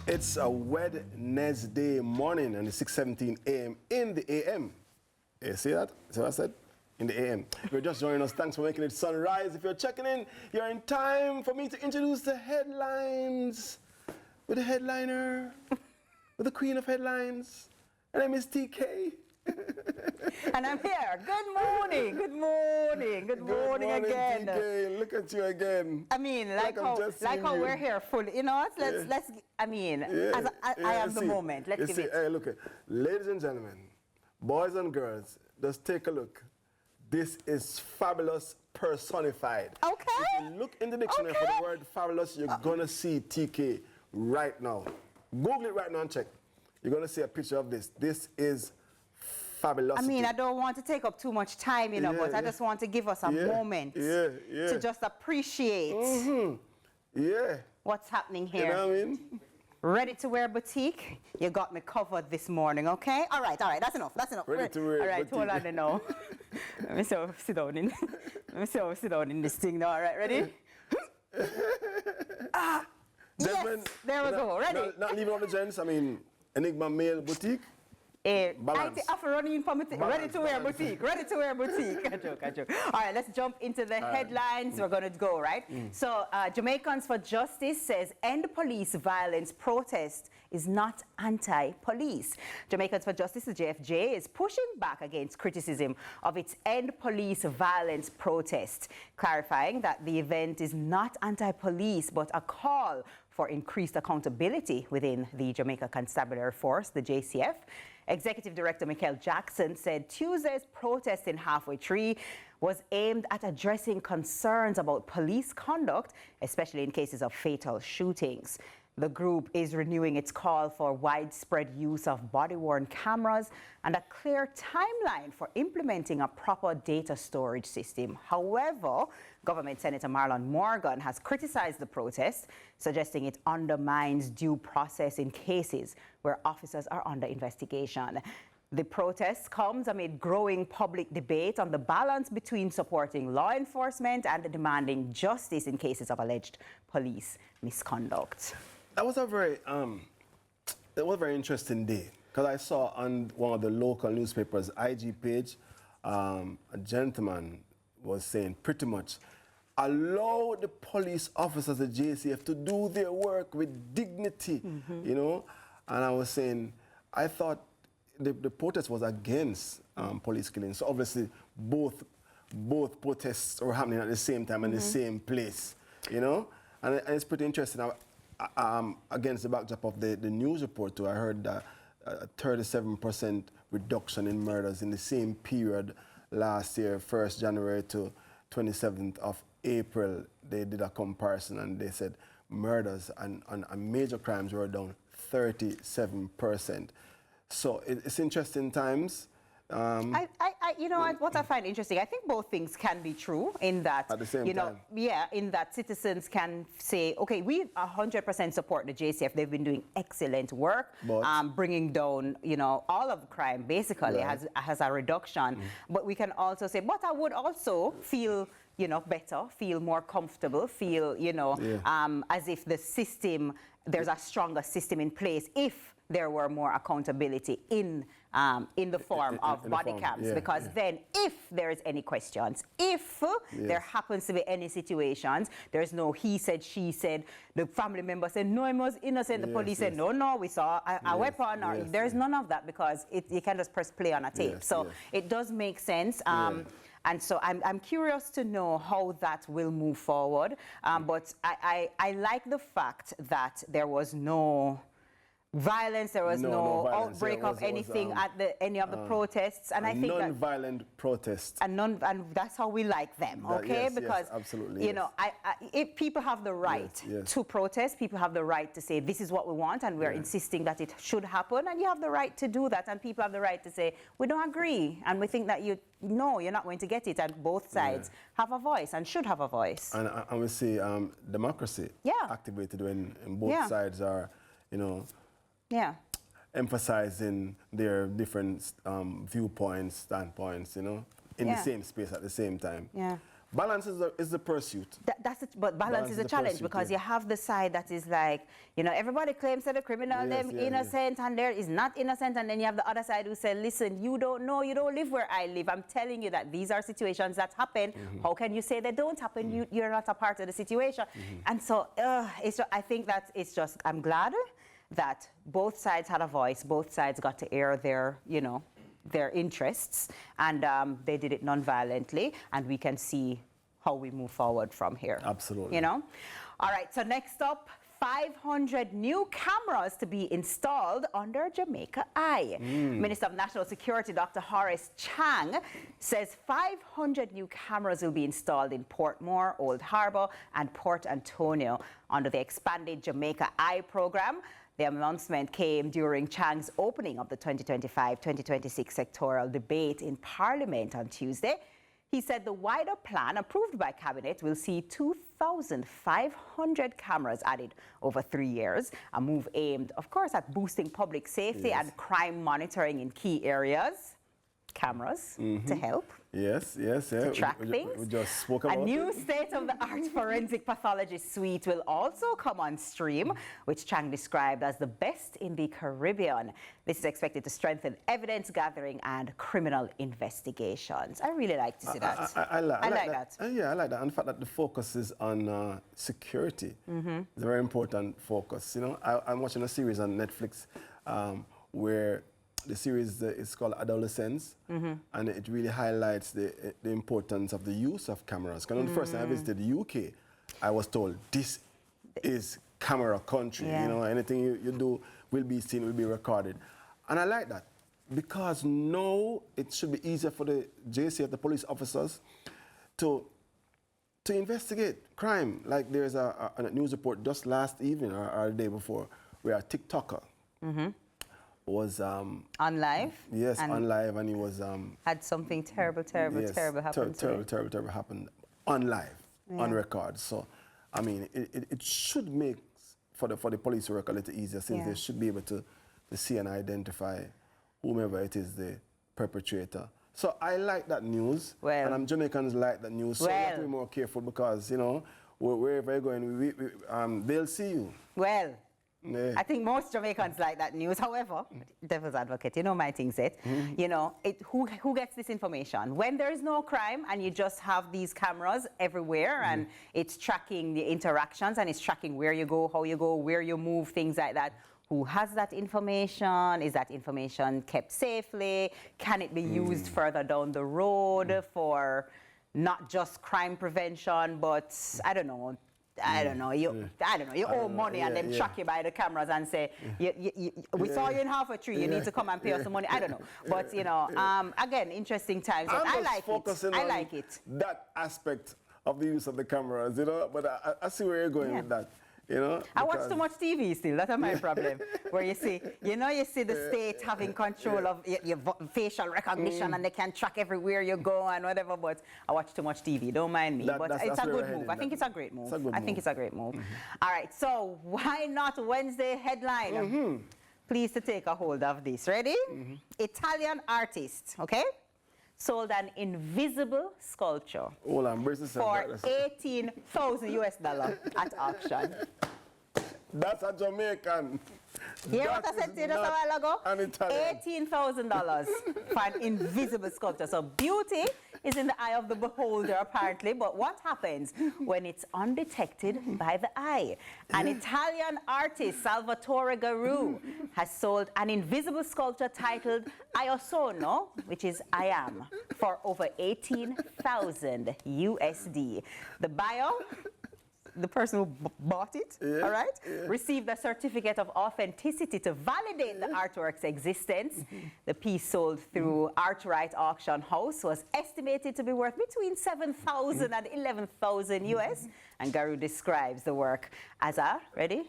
It's a Wednesday morning and it's 6:17 a.m. in the a.m. You see that? See what I said? In the a.m. If you're just joining us, thanks for making it sunrise. If you're checking in, you're in time for me to introduce the headlines with the headliner, with the queen of headlines. Her name is TK. And I'm here. Good morning. Good morning. Good morning again. TK. Look at you again. I mean, like how we're here fully. You know what? Let's. I mean, I am the moment. Let's give it. Hey, look, ladies and gentlemen, boys and girls, just take a look. This is fabulous personified. Okay. If you look in the dictionary for the word fabulous, you're gonna see TK right now. Google it right now and check. You're gonna see a picture of this. This is fabulous. I mean, I don't want to take up too much time, you know, but I just want to give us a moment to just appreciate what's happening here. You know what I mean? Ready to wear boutique? You got me covered this morning, okay? All right, that's enough, that's enough. Ready to wear all right, boutique. hold on now. Let me sit down in this thing now. All right, ready? Yes, there we go, ready. Not leaving out the gents, I mean, Enigma Male Boutique. I after running for ready to wear boutique, ready to wear boutique. I joke. All right, let's jump into the headlines. We're going to go, right? So, Jamaicans for Justice says end police violence protest is not anti-police. Jamaicans for Justice, the JFJ, is pushing back against criticism of its end police violence protest, clarifying that the event is not anti-police, but a call for increased accountability within the Jamaica Constabulary Force, the JCF. Executive Director Michael Jackson said Tuesday's protest in Halfway Tree was aimed at addressing concerns about police conduct, especially in cases of fatal shootings. The group is renewing its call for widespread use of body-worn cameras and a clear timeline for implementing a proper data storage system. However, Government Senator Marlon Morgan has criticized the protest, suggesting it undermines due process in cases where officers are under investigation. The protest comes amid growing public debate on the balance between supporting law enforcement and demanding justice in cases of alleged police misconduct. That was a very interesting day, because I saw on one of the local newspapers' IG page, a gentleman was saying pretty much, allow the police officers at JCF to do their work with dignity, you know? And I was saying, I thought the protest was against police killing. So obviously both protests were happening at the same time in the same place, you know? And it's pretty interesting. Against the backdrop of the news report too, I heard that a 37% reduction in murders in the same period last year, 1st January to 27th of April. They did a comparison and they said murders and major crimes were down 37%. So it's interesting times. You know what I find interesting, I think both things can be true in that, at the same time. in that citizens can say, okay, we 100% support the JCF. They've been doing excellent work, bringing down, you know, all of crime basically has a reduction. But we can also say, but I would also feel, you know, better, feel more comfortable, feel, you know, as if the system, there's a stronger system in place if there were more accountability in the form of body cams, because then if there is any questions, if there happens to be any situations, there's no he said, she said, the family member said, no, he was innocent, the police said, no, we saw a weapon, or there's none of that, because you can just press play on a tape. So it does make sense. And so I'm curious to know how that will move forward. But I like the fact that there was no violence, there was no outbreak of anything at any of the protests, and I think non-violent protests, and that's how we like them, okay? Because absolutely, you know, if people have the right to protest, people have the right to say this is what we want, and we're insisting that it should happen, and you have the right to do that, and people have the right to say we don't agree, and we think that you're not going to get it, and both sides have a voice and should have a voice. And we see democracy activated when both sides are, you know, emphasizing their different viewpoints, standpoints, you know, in the same space at the same time. balance is the pursuit. But balance is a challenge pursuit, because yeah. you have the side that is like, you know, everybody claims that the criminal them innocent and there is not innocent, and then you have the other side who say, listen, you don't know, you don't live where I live. I'm telling you that these are situations that happen. How can you say they don't happen? You're not a part of the situation. And so I think that it's just, I'm glad that both sides had a voice, both sides got to air their, you know, their interests, and they did it non-violently, and we can see how we move forward from here. Absolutely. You know? All right, so next up, 500 new cameras to be installed under JamaicaEye. Minister of National Security, Dr. Horace Chang, says 500 new cameras will be installed in Portmore, Old Harbour, and Port Antonio under the expanded JamaicaEye program. The announcement came during Chang's opening of the 2025-2026 sectoral debate in Parliament on Tuesday. He said the wider plan approved by Cabinet will see 2,500 cameras added over 3 years, a move aimed, of course, at boosting public safety and crime monitoring in key areas. Cameras to help. Yes, to track things. We just spoke about a new state-of-the-art forensic pathology suite will also come on stream, which Chang described as the best in the Caribbean. This is expected to strengthen evidence gathering and criminal investigations. I really like to see that. I like that. Yeah, I like that. And the fact that the focus is on security. It's a very important focus. You know, I'm watching a series on Netflix where the series is called Adolescence, and it really highlights the importance of the use of cameras. Because the first time I visited the UK, I was told this is camera country. You know, anything you do will be seen, will be recorded. And I like that because now it should be easier for the JCF, the police officers, to investigate crime. Like there's a news report just last evening or the day before where a TikToker was on live. Yes, on live, and he was had something terrible happen. Terrible happened on live, on record. So, I mean, it should make for the police work a little easier, since they should be able to see and identify whomever it is the perpetrator. So I like that news, and Jamaicans like that news. So we have to be more careful because, you know, wherever you're going, they'll see you. I think most Jamaicans like that news. However, devil's advocate, you know my thing set. You know, who gets this information? When there is no crime and you just have these cameras everywhere and it's tracking the interactions and it's tracking where you go, how you go, where you move, things like that. Who has that information? Is that information kept safely? Can it be used further down the road for not just crime prevention, but I don't know, you owe money and them track you by the cameras and say, we saw you in half a tree, you need to come and pay us some money. I don't know. But, you know, again, interesting times. I like it. That aspect of the use of the cameras, you know, but I see where you're going with that. You know, I watch too much TV still. That's my problem. Where you see the state having control of your facial recognition and they can track everywhere you go and whatever. But I watch too much TV. Don't mind me. But it's a good move. I think it's a great move. I think it's a great move. All right. So why not Wednesday headline? Please to take a hold of this. Ready? Italian artist. Okay. Sold an invisible sculpture for $18,000 at auction. That's a Jamaican. Hear what I said to you just a while ago? $18,000 for an invisible sculpture. So beauty is in the eye of the beholder, apparently. But what happens when it's undetected by the eye? An Italian artist, Salvatore Garou, has sold an invisible sculpture titled Io Sono, which is I am, for over 18,000 USD. The buyer, the person who bought it, all right, received a certificate of authenticity to validate the artwork's existence. The piece sold through Artwright Auction House was estimated to be worth between 7,000 and 11,000 US. And Garou describes the work as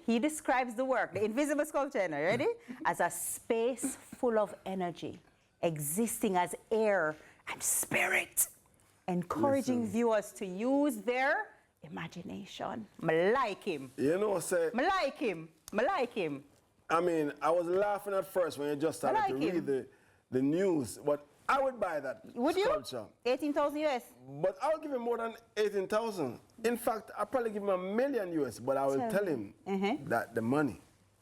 he describes the work, the invisible sculpture, ready? As a space full of energy, existing as air and spirit, encouraging viewers to use their imagination. I like him. You know, I like him. I mean, I was laughing at first when you just started to read the news, but I would buy that Would you? sculpture. 18,000 US. But I'll give him more than 18,000. In fact, I'll probably give him $1 million US, but I will tell him that the money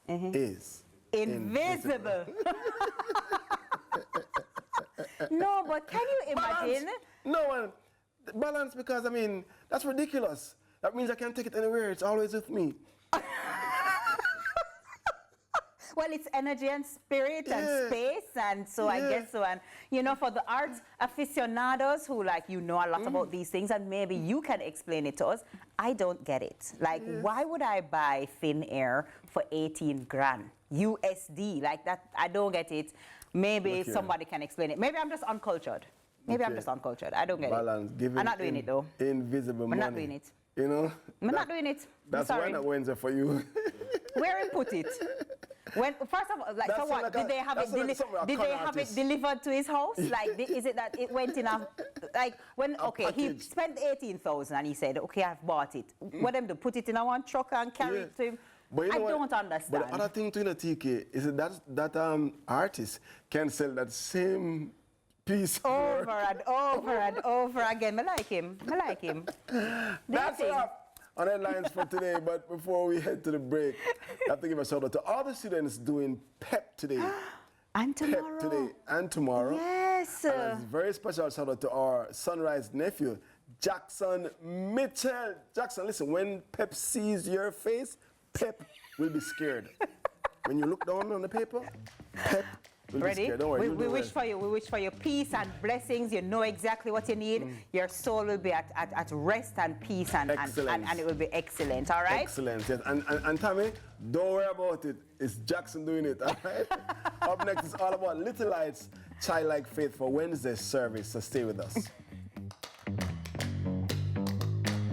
is invisible. No, but can you imagine? No, balance, because, I mean, that's ridiculous. That means I can't take it anywhere. It's always with me. Well, it's energy and spirit and space, and so I guess so. And, you know, for the art aficionados who, like, you know a lot about these things, and maybe you can explain it to us, I don't get it. Like, why would I buy thin air for 18 grand USD? Like, that, I don't get it. Maybe somebody can explain it. Maybe I'm just uncultured. Maybe I'm just uncultured. I don't get it. I'm not doing it, though. Invisible money. I'm not doing it. You know? I'm not doing it. That's why not Wednesday for you. Where he put it? When first of all, like, so what? Like did they have it delivered to his house? Like, is it that it went in a, like, when, okay, he spent 18,000 and he said, okay, I've bought it. What them do? Put it in a one truck and carry it to him? But you know I don't understand. But the other thing to, TK, is that artist can sell that same piece over and over and over again. I like him. I like him. That's enough on headlines for today. But before we head to the break, I have to give a shout out to all the students doing PEP today. And tomorrow. PEP today and tomorrow. Yes. And a very special shout out to our Sunrise nephew, Jackson Mitchell. Jackson, listen, when PEP sees your face, PEP will be scared. When you look down on the paper, PEP will be scared. Don't worry. We wish for you. We wish for your peace and blessings. You know exactly what you need. Your soul will be at rest and peace, and it will be excellent. All right. Excellent. Yes. And Tami, don't worry about it. It's Jackson doing it. All right. Up next is all about Little Lights, Childlike Faith for Wednesday's service. So stay with us.